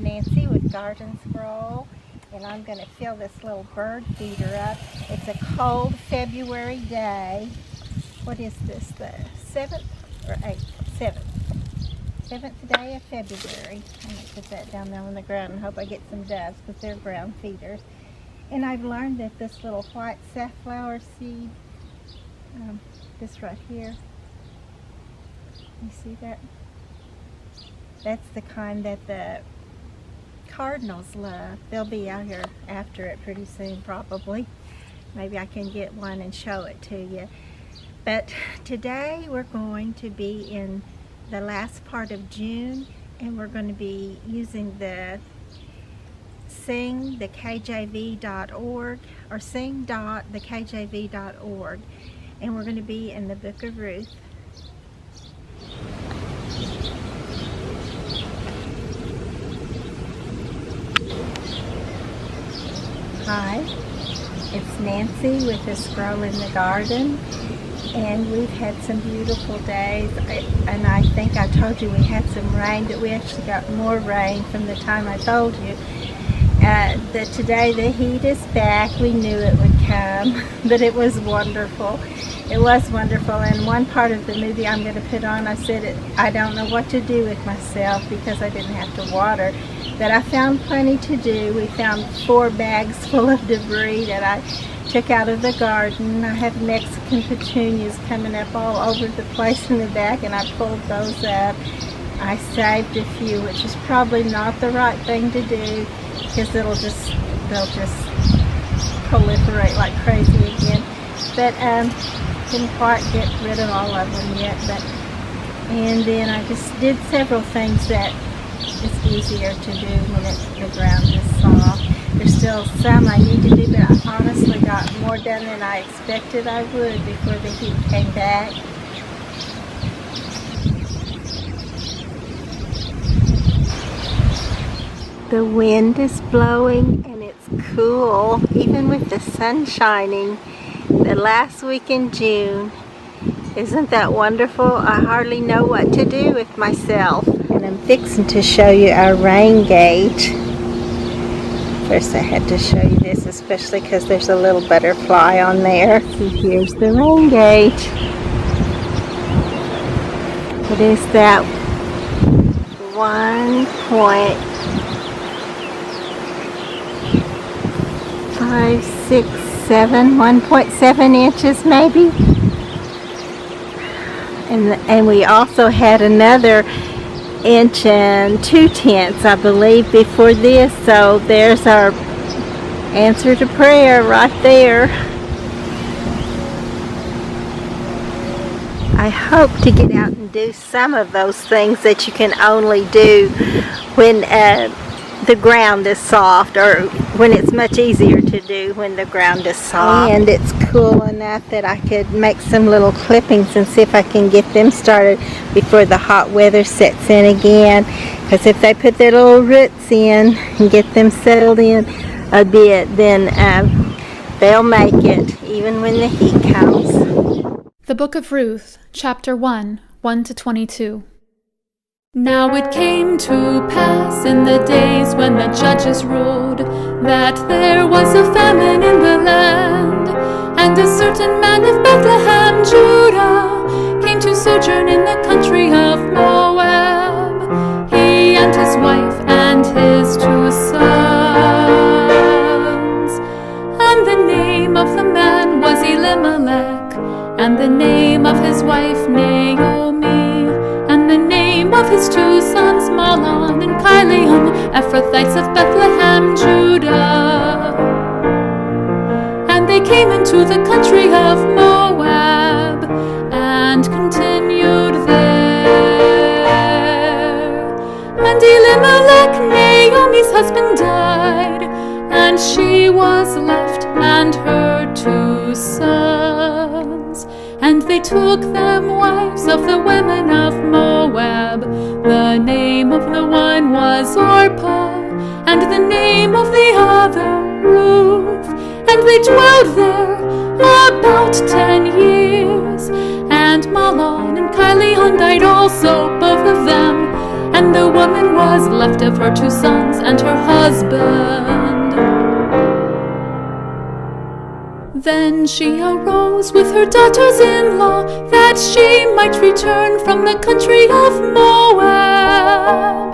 Nancy with Garden Scroll, and I'm going to fill this little bird feeder up. It's a cold February day. What is this, the 7th or 8th? 7th. 7th day of February. I'm going to put that down there on the ground and hope I get some doves because they're ground feeders. And I've learned that this little white safflower seed, this right here, you see that? That's the kind that the cardinals love. They'll be out here after it pretty soon probably. Maybe I can get one and show it to you. But today we're going to be in the last part of June, and we're going to be using the sing.thekjv.org or sing.thekjv.org, and we're going to be in the book of Ruth. Hi, it's Nancy with the Scroll in the Garden, and we've had some beautiful days, and I think I told you we had some rain, but we actually got more rain from the time I told you. That today the heat is back. We knew it would come, but it was wonderful. It was wonderful, and one part of the movie I'm going to put on, I said I don't know what to do with myself because I didn't have to water, but I found plenty to do. We found 4 bags full of debris that I took out of the garden. I have Mexican petunias coming up all over the place in the back, and I pulled those up. I saved a few, which is probably not the right thing to do because they'll just proliferate like crazy again. But didn't quite get rid of all of them yet. And then I just did several things that is easier to do when the ground is soft. There's still some I need to do, but I honestly got more done than I expected I would before the heat came back. The wind is blowing and it's cool, even with the sun shining. The last week in June. Isn't that wonderful? I hardly know what to do with myself. And I'm fixing to show you our rain gauge. First I had to show you this, especially because there's a little butterfly on there. So here's the rain gauge. What is that? 1.7 inches maybe. And we also had another 1.2 inches, I believe, before this. So there's our answer to prayer right there. I hope to get out and do some of those things that you can only do when the ground is soft, or when it's much easier to do when the ground is soft. And it's cool enough that I could make some little clippings and see if I can get them started before the hot weather sets in again. Because if they put their little roots in and get them settled in a bit, then they'll make it even when the heat comes. The Book of Ruth, Chapter 1, 1-22. Now it came to pass in the days when the judges ruled that there was a famine in the land, and a certain man of Bethlehem, Judah, came to sojourn in the country of Moab, he and his wife and his 2 sons. And the name of the man was Elimelech, and the name of his wife Naomi, and the name of his 2 sons Mahlon and Chilion, Ephrathites of Bethlehem, Judah. And they came into the country of Moab, and continued there. And Elimelech, Naomi's husband, died, and she was left and her 2 sons. And they took them wives of the women of Moab. The name of the one was Orpah, and the name of the other Ruth. And they dwelled there about 10 years. And Mahlon and Chilion died also, both of them. And the woman was was left of her 2 sons and her husband. Then she arose with her daughters-in-law, that she might return from the country of Moab.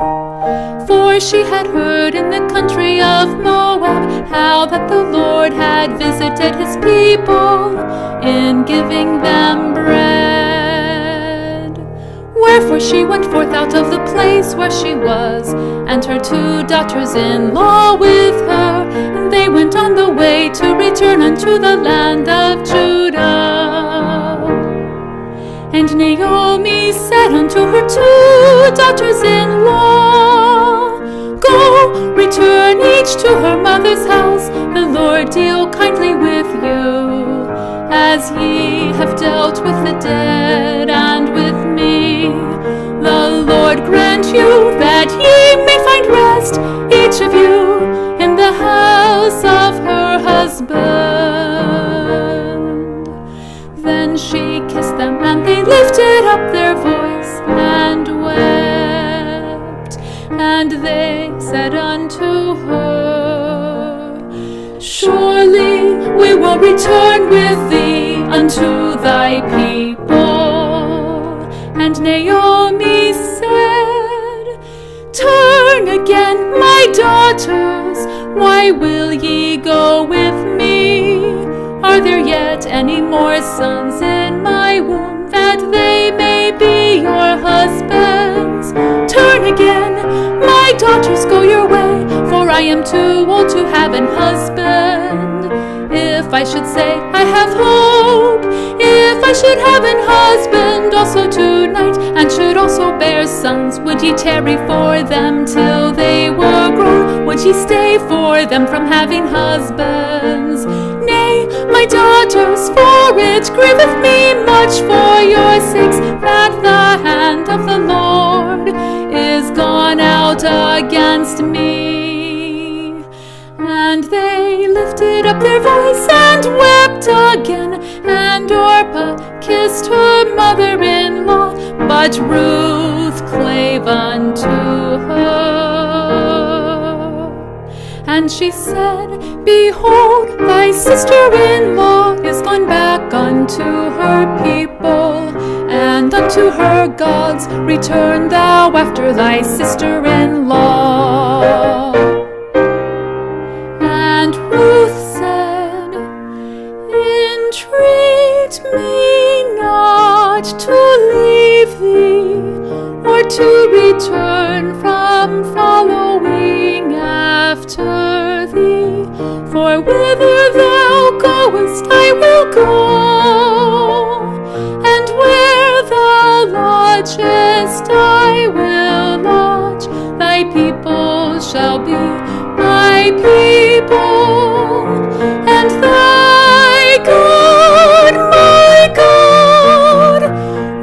For she had heard in the country of Moab how that the Lord had visited his people in giving them bread. Wherefore she went forth out of the place where she was, and her 2 daughters-in-law with her, and they went on the way to return unto the land of Judah. And Naomi said unto her 2 daughters-in-law, Go, return each to her mother's house. The Lord deal kindly with you, as ye have dealt with the dead and with me. The Lord grant you that ye may find rest, each of you, in the house of her husband. Then she kissed them, and they lifted up their voice and wept. And they said unto her, Surely we will return with thee unto thy people. And Naomi said, Turn again, my daughters, why will ye go with me? Are there yet any more sons in my womb, that they may be your husbands? Turn again, my daughters, go your way, for I am too old to have an husband. If I should say I have hope, if I should have an husband also tonight, and should also bear sons, would ye tarry for them till they were grown? Would ye stay for them from having husbands? Nay, my daughters, for it grieveth me much for your sakes, that the hand of the Lord is gone out against me. And they lifted up their voice and wept again, and Orpah kissed her mother-in-law, but Ruth clave unto her. And she said, Behold, thy sister-in-law is gone back unto her people, and unto her gods. Return thou after thy sister-in-law. And Ruth said, Entreat me not to leave thee, or to return from following after thee. For whither thou goest I will go, and where thou lodgest I will lodge. Thy people shall be my people, and thy God my God.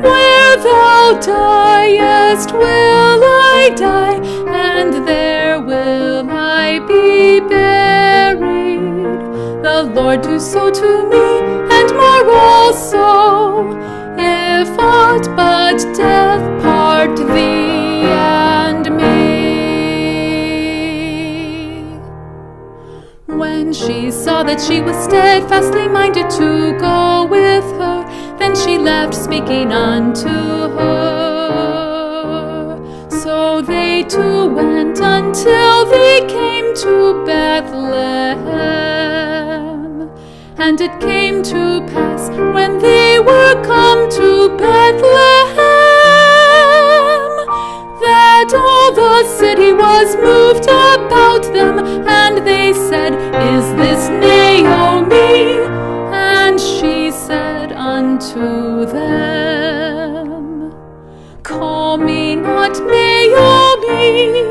Where thou diest will I die, and there will I be buried. The Lord do so to me, and more also, if aught but death part thee and me. When she saw that she was steadfastly minded to go with her, then she left speaking unto her. So they two went until they came to Bethlehem. And it came to pass, when they were come to Bethlehem, that all the city was moved about them, and they said, Is this Naomi? And she said unto them, Call me not Naomi,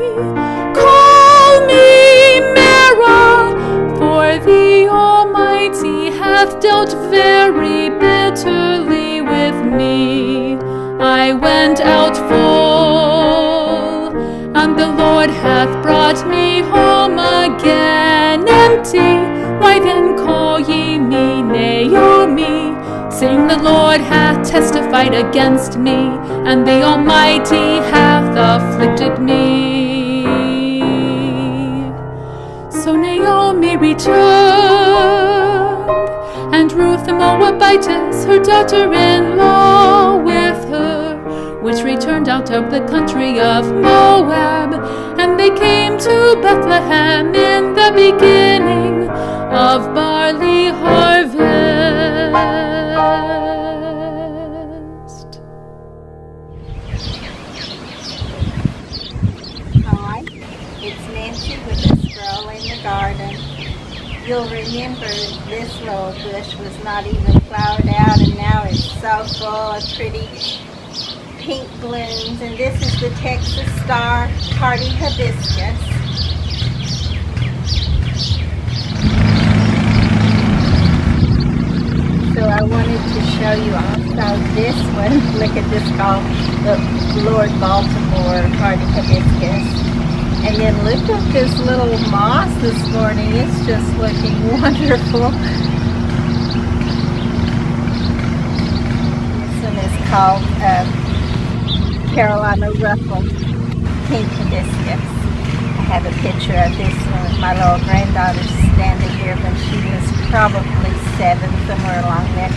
call me Mara, for the Almighty hath dealt very bitterly with me. I went out full, and the Lord hath brought me home again empty. Why then call ye me Naomi, seeing the Lord hath testified against me, and the Almighty hath afflicted me? returned, and Ruth the Moabitess, her daughter-in-law, with her, which returned out of the country of Moab. And they came to Bethlehem in the beginning of barley harvest. Hi, it's Nancy with the squirrel in the garden. You'll remember this little bush was not even flowered out, and now it's so full of pretty pink blooms. And this is the Texas Star Hardy Hibiscus. So I wanted to show you also this one. Look at this, called the Lord Baltimore Hardy Hibiscus. And then look at this little moss this morning. It's just looking wonderful. This one is called Carolina Ruffled Pink Hibiscus. I have a picture of this one. My little granddaughter standing here when she was probably 7, somewhere along there.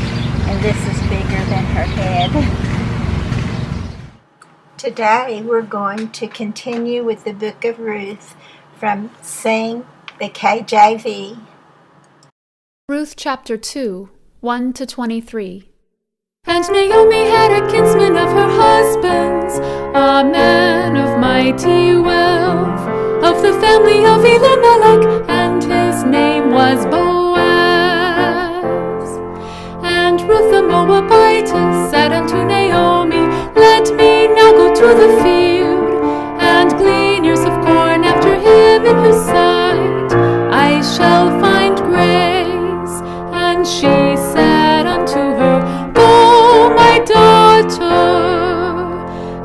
And this is bigger than her head. Today we're going to continue with the book of Ruth from Sing the KJV. Ruth chapter 2, 1-23. And Naomi had a kinsman of her husband's, a man of mighty wealth, of the family of Elimelech, and his name was Boaz. And Ruth the Moabitess said unto Naomi, Let me now go to the field, and glean ears of corn after him in whose sight I shall find grace. And she said unto her, Go, my daughter.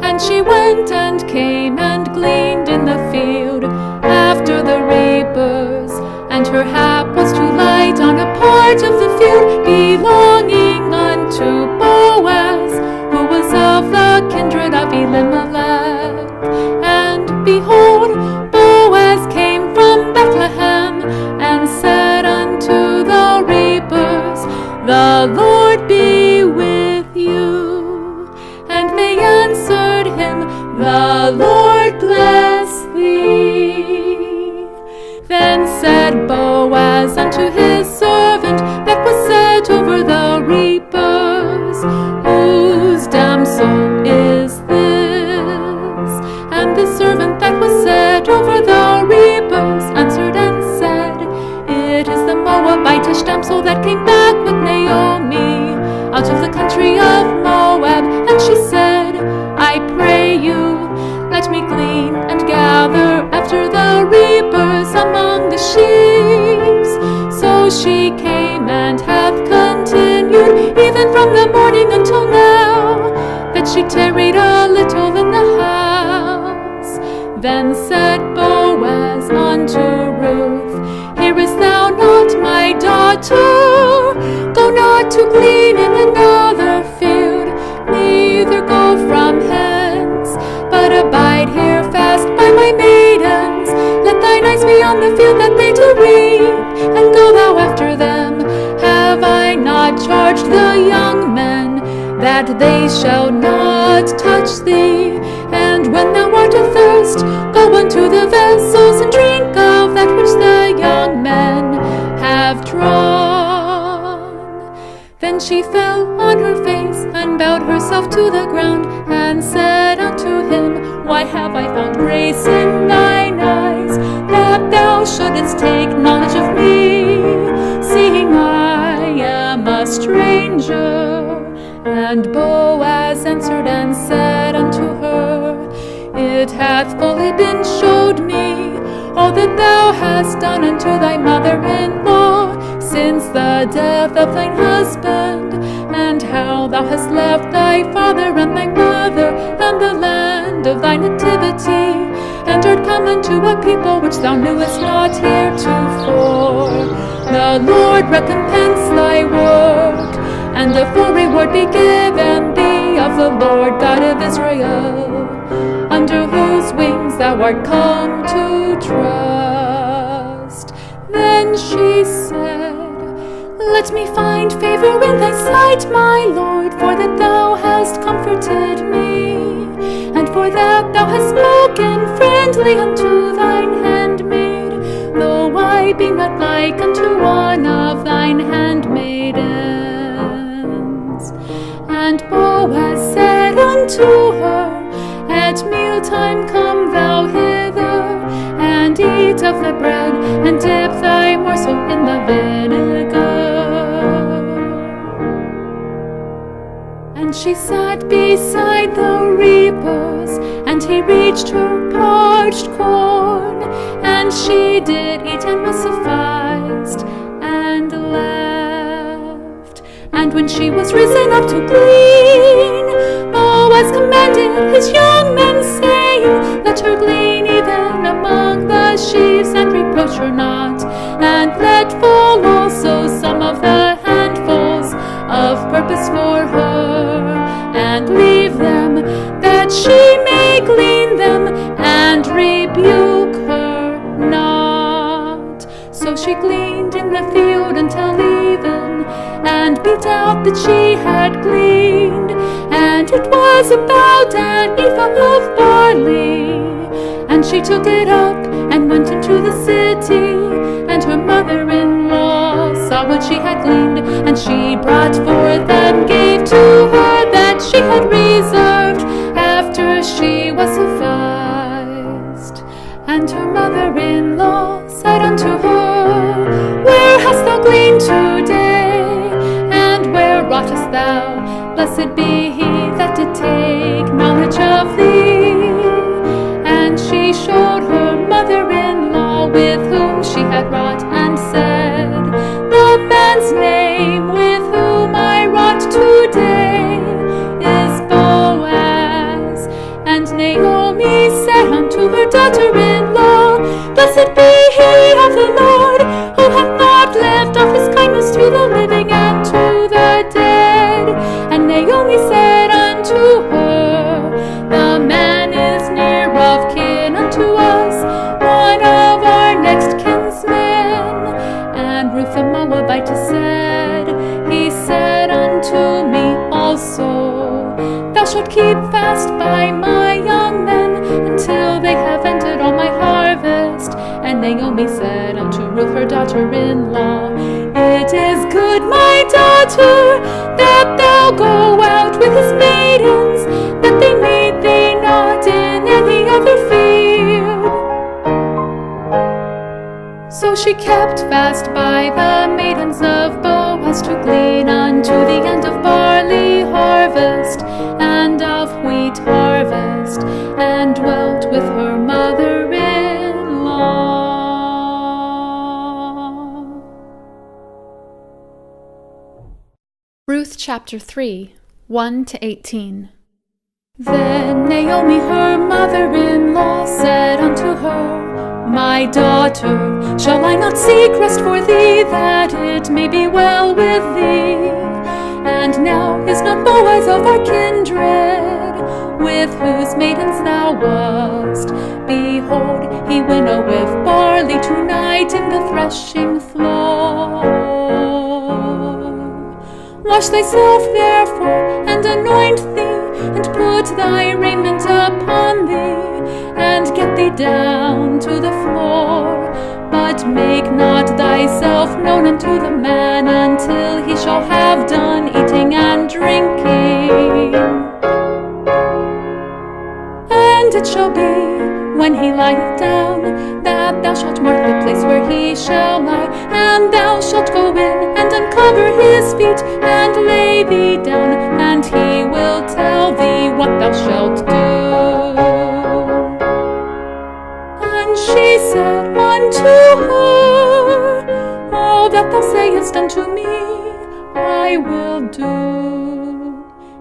And she went and came and gleaned in the field after the reapers, and her hap was to light on a part of the field belonging unto Boaz, who was of the kindred of Elimelech. And behold, Boaz came from Bethlehem, and said unto the reapers, The Lord be with you. And they answered him, The Lord bless thee. Then said Boaz unto his servant that was set over the reapers, Whose damsel is this? And the servant that was set over the reapers answered and said, It is the Moabitish damsel that came back with Naomi out of the country of Moab. And she said, I pray you, let me glean and gather after the reapers among the sheaves. So she came and hath continued even from the morning until now, that she tarried a little in the house. Then said Boaz unto Ruth, Hearest thou not, my daughter? Go not to glean in another field, neither go from hence, but abide here fast by my maidens. Let thine eyes be on the field that they do reap, and go thou after them. Have I not charged the young men that they shall not touch thee? And when thou art athirst, go unto the vessels and drink of that which the young men have drawn. Then she fell on her face and bowed herself to the ground, and said unto him, Why have I found grace in thine eyes, that thou shouldest take knowledge of me, seeing I am a stranger? And Boaz answered and said unto her, It hath fully been showed me all that thou hast done unto thy mother-in-law since the death of thine husband, and how thou hast left thy father and thy mother and the land of thy nativity, and art come unto a people which thou knewest not heretofore. The Lord recompense thy work, and a full reward be given thee of the Lord God of Israel, under whose wings thou art come to trust. Then she said, Let me find favor in thy sight, my Lord, for that thou hast comforted me, and for that thou hast spoken friendly unto thine handmaid, though I be not like unto one of thine handmaidens. And Boaz said unto her, At mealtime come thou hither, and eat of the bread, and dip thy morsel in the vinegar. And she sat beside the reapers, and he reached her parched corn, and she did eat and was sufficed, and left. And when she was risen up to glean, Boaz commanded his young men, saying, Let her glean even among the sheaves, and reproach her not, and let fall also some of the handfuls of purpose for her, and leave them, that she may glean them, and rebuke her not. So she gleaned in the field until even, and beat out that she had gleaned, and it was about an ephah of barley. And she took it up and went into the city, and her mother-in-law saw what she had gleaned, and she brought forth and gave to her that she had reserved after she was sufficed. And her mother-in-law said unto her, Where hast thou gleaned today? And where wroughtest thou? Blessed be he that did take knowledge of thee. And she showed her mother-in-law with whom she had wrought, and said, The man's name with whom I wrought today is Boaz. And Naomi said unto her daughter-in-law, Blessed be he of the Lord, who hath not left off his kindness to the living and to the dead. And Naomi said unto her, The man is near of kin unto us, one of our next kinsmen. And Ruth the Moabitess said, He said unto me also, Thou shalt keep fast by my young men until they have ended all my harvest. And Naomi said unto Ruth her daughter-in-law, It is good, my daughter, that thou go out with his maidens, that they meet thee not in any other field. So she kept fast by the maidens of Boaz to glean unto the end of barley harvest, and of wheat harvest, and dwelt with her mother-in-law. Ruth chapter 3, 1-18. Then Naomi her mother-in-law said unto her, My daughter, shall I not seek rest for thee, that it may be well with thee? And now is not Boaz of our kindred, with whose maidens thou wast? Behold, he winnoweth barley tonight in the threshing floor. Wash thyself therefore, and anoint thee, and put thy raiment upon thee, and get thee down to the floor. But make not thyself known unto the man until he shall have done eating and drinking. And it shall be, when he lieth down, that thou shalt mark the place where he shall lie, and thou shalt go in and uncover his feet, and lay thee down, and he will tell thee what thou shalt do. And she said unto her, All that thou sayest unto me, I will do.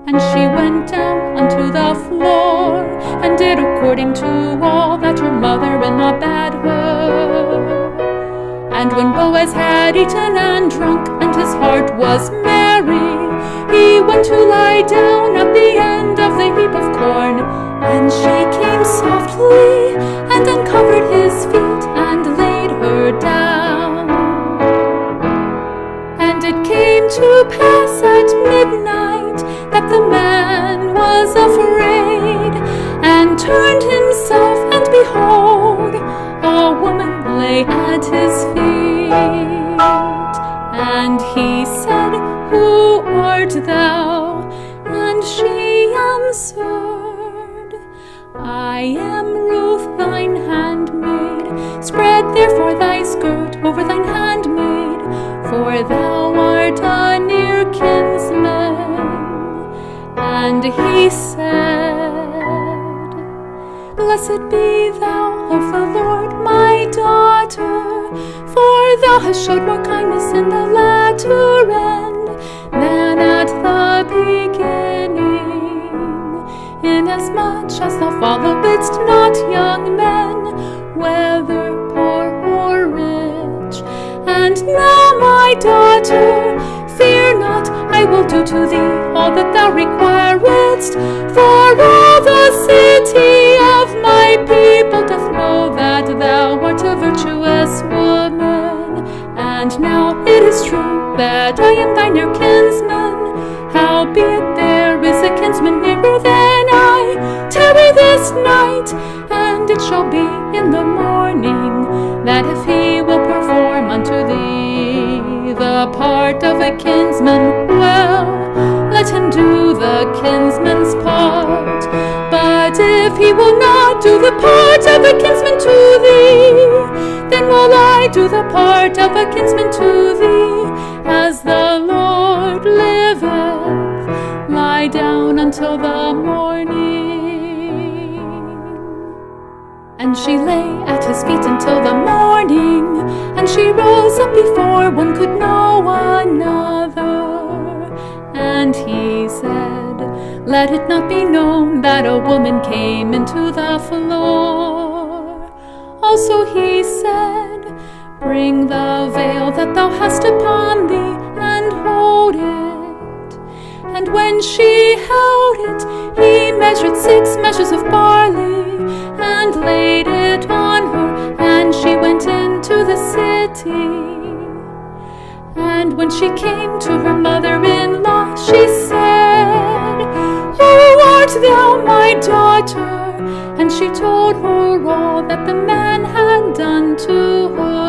And she went down unto the floor, and did according to all that her mother-in-law bade her. And when Boaz had eaten and drunk, and his heart was merry, he went to lie down at the end of the heap of corn. And she came softly, and uncovered his feet, and laid her down. turned himself, and behold, a woman lay at his feet. And he said, Who art thou? And she answered, I am Ruth, thine handmaid. Spread therefore thy skirt over thine handmaid, for thou art a near kinsman. And he said, Blessed be thou of the Lord, my daughter, for thou hast showed more kindness in the latter end than at the beginning, inasmuch as thou followedst not young men, whether poor or rich. And now, my daughter, fear not, I will do to thee all that thou requirest, for all the city of my people doth know that thou art a virtuous woman. And now it is true that I am thy near kinsman, howbeit there is a kinsman nearer than I. Tarry this night, and it shall be in the morning, that if he will perform unto thee the part of a kinsman, well, let him do the kinsman's part. But if he will not do the part of a kinsman to thee, then will I do the part of a kinsman to thee. As the Lord liveth, lie down until the morning. And she lay at his feet until the morning, and she rose up before one could know another. And he said, Let it not be known that a woman came into the floor. Also he said, Bring the veil that thou hast upon thee, and hold it. And when she held it, he measured 6 measures of barley, and laid it on her, and she went into the city. And when she came to her mother-in-law, she said, Who art thou, my daughter? And she told her all that the man had done to her.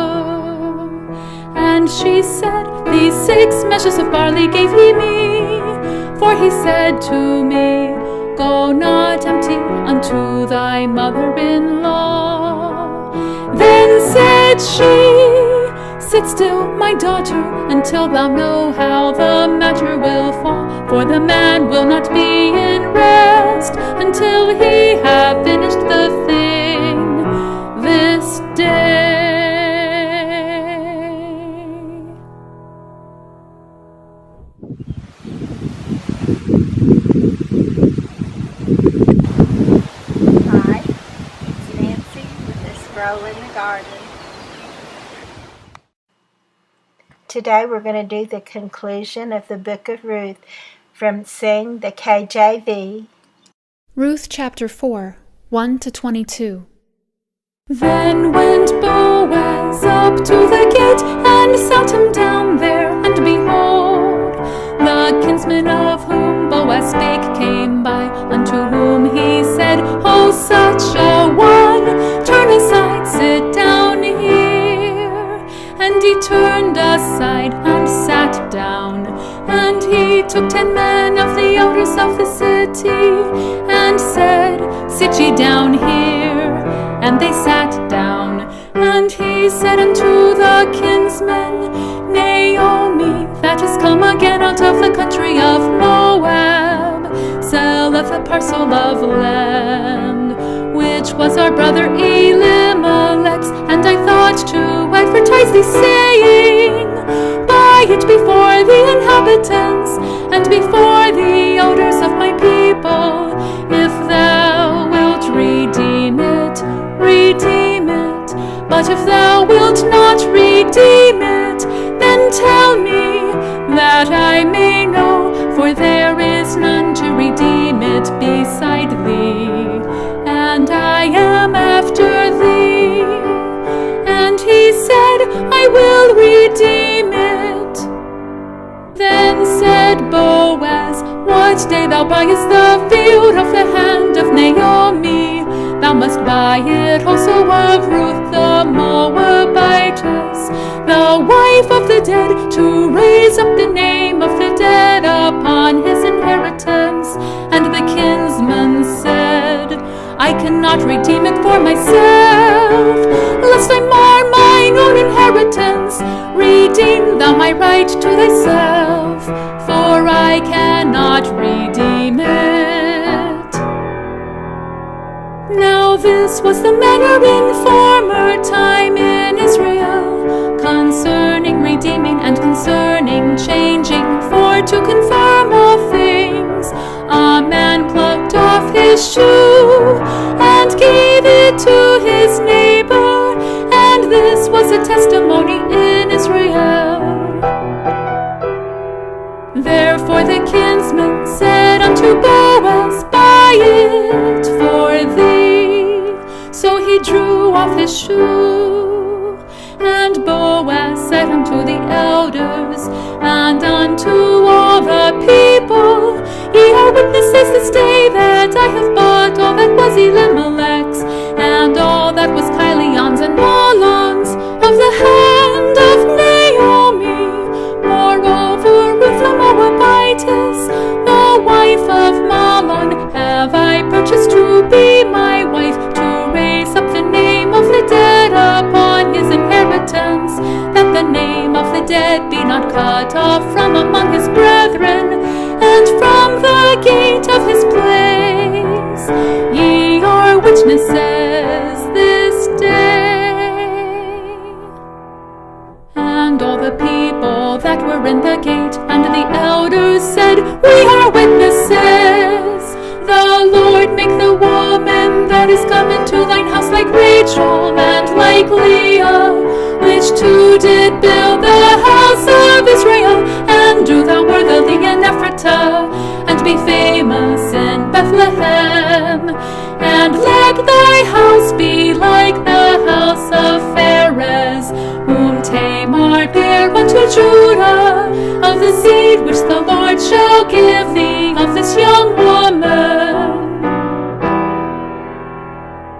And she said, These 6 measures of barley gave he me, for he said to me, Go not empty unto thy mother-in-law. Then said she, Sit still, my daughter, until thou know how the matter will fall. For the man will not be in rest until he have finished the thing this day. Hi, it's Nancy with the Scroll in the Garden. Today we're going to do the conclusion of the book of Ruth from Sing the KJV. Ruth chapter 4, 1 to 22. Then went Boaz up to the gate, and sat him down there, and behold, the kinsman of whom Boaz spake came by, unto whom he said, O such a one, turn aside, sit down here. And he turned aside and sat down. And he took 10 men of the elders of the city, and said, Sit ye down here. And they sat down. And he said unto the kinsmen, Naomi, that is come again out of the country of Moab, selleth a parcel of land, which was our brother Elimelech's. And I thought to advertise thee, saying, Buy it before the inhabitants, and before the elders of my people. If thou wilt redeem it, redeem it. But if thou wilt not redeem it, then tell me, that I may know, for there is none to redeem it beside thee, and I am after thee. And he said, I will redeem it. Then said Boaz, What day thou buyest the field of the hand of Naomi, thou must buy it also of Ruth the Moabitess, the wife of the dead, to raise up the name of the dead upon his inheritance. And the kinsman said, I cannot redeem it for myself, lest I mar mine own inheritance. Redeem thou my right to thyself, for I cannot redeem it. Now this was the manner in former time in Israel, concerning redeeming and concerning changing, for to confirm all things. A man plucked off his shoe and gave it to his neighbor, and this was a testimony in Israel. Therefore the kinsman said unto Boaz, Buy it for thee. So he drew off his shoe. And Boaz said unto the elders and unto all the people, Ye are witnesses this day that I have bought all that was Elimelech's, and all that was Chilion's and Mahlon's, of the hand of Naomi. Moreover, Ruth the Moabitess, the wife of Mahlon, have I purchased to be my wife, to raise up the name of the dead upon his inheritance, that the name of the dead be not cut off from among his brethren, and from the gate of his place. Ye are witnesses this day. And all the people that were in the gate and the elders said, We are witnesses. The Lord make the woman that is come into thine house like Rachel and like Leah, which two did build the house of Israel, and do thou worthily in Ephratah, and be famous in Bethlehem. And let thy house be like the house of Pharez, whom Tamar bare unto Judah, of the seed which the Lord shall give thee of this young woman.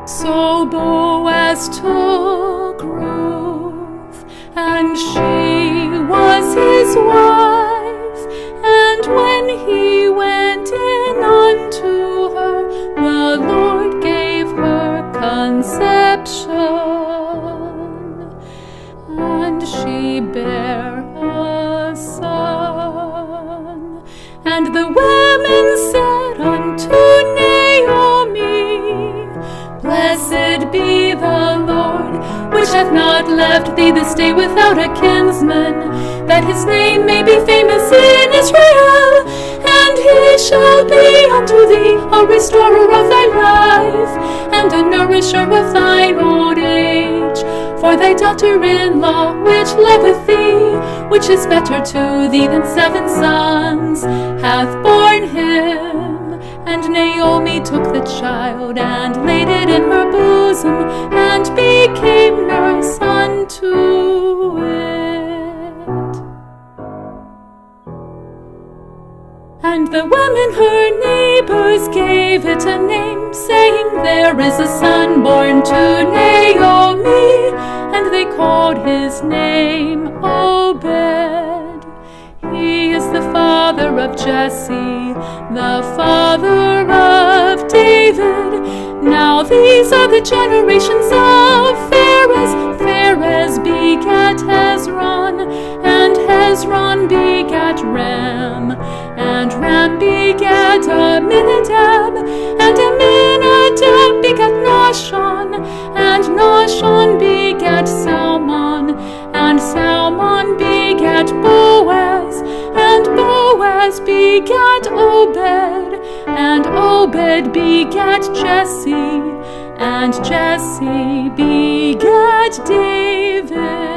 So Boaz took Ruth, and she was his wife. And when he went in unto her, the Lord gave her conception, and she bare a son. And the women said unto Naomi, Blessed be the Lord, which hath not left thee this day without a kinsman, that his name may be famous in Israel. And he shall be unto thee a restorer of thy life, and a nourisher of thine old age. For thy daughter-in-law, which loveth thee, which is better to thee than 7 sons, hath borne him. And Naomi took the child and laid it in her bosom, and became nurse unto it. And the women her neighbors gave it a name, saying, There is a son born to Naomi, and they called his name Obed. He is the father of Jesse, the father of David. Now these are the generations of Pharez. Pharez begat Hezron, and Hezron begat Ram, and Ram begat Amminadab, and Amminadab begat Nahshon, and Nahshon begat Salmon, and Salmon begat Boaz, and Boaz begat Obed, and Obed begat Jesse, and Jesse begat David.